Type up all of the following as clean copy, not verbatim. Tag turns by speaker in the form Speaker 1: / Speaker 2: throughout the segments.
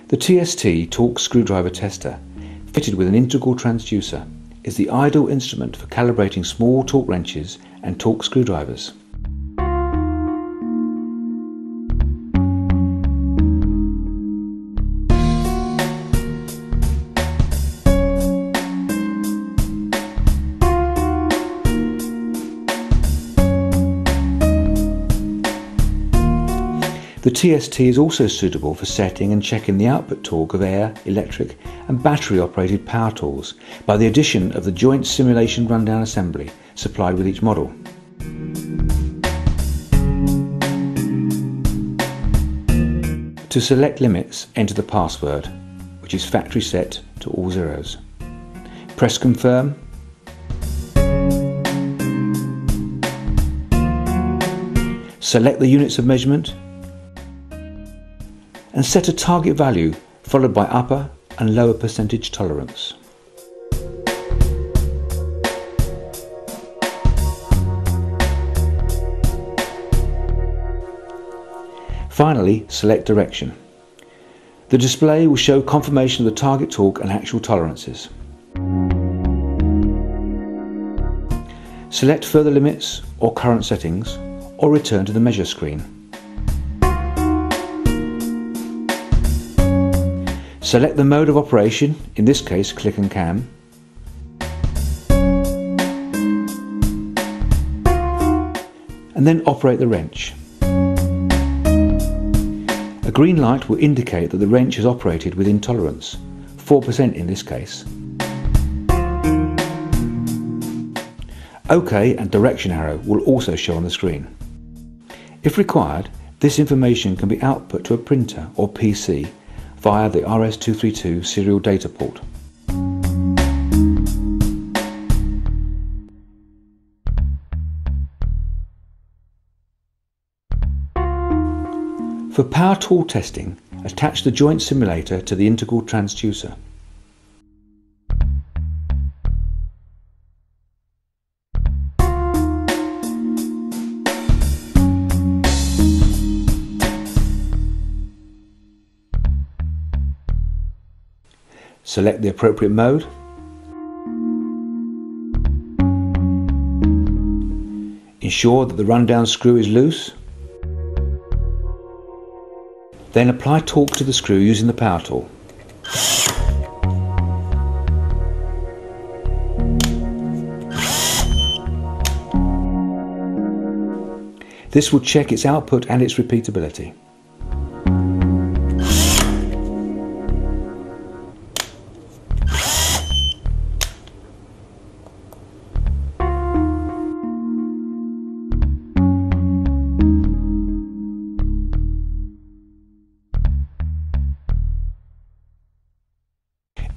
Speaker 1: The TST torque screwdriver tester, fitted with an integral transducer, is the ideal instrument for calibrating small torque wrenches and torque screwdrivers. The TST is also suitable for setting and checking the output torque of air, electric and battery operated power tools by the addition of the joint simulation rundown assembly supplied with each model. To select limits, enter the password, which is factory set to all zeros. Press confirm. Select the units of measurement and set a target value followed by upper and lower percentage tolerance. Finally, select direction. The display will show confirmation of the target torque and actual tolerances. Select further limits or current settings, or return to the measure screen. Select the mode of operation, in this case click and cam. And then operate the wrench. A green light will indicate that the wrench is operated within tolerance, 4% in this case. OK and direction arrow will also show on the screen. If required, this information can be output to a printer or PC via the RS-232 serial data port. For power tool testing, attach the joint simulator to the integral transducer. Select the appropriate mode. Ensure that the rundown screw is loose. Then apply torque to the screw using the power tool. This will check its output and its repeatability.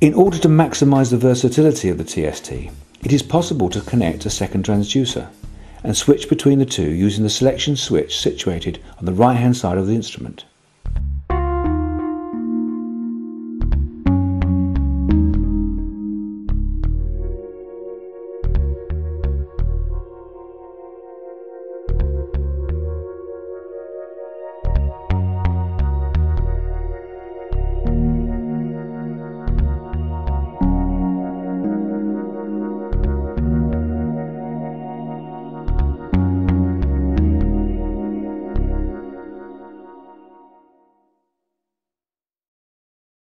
Speaker 1: In order to maximise the versatility of the TST, it is possible to connect a second transducer and switch between the two using the selection switch situated on the right hand side of the instrument.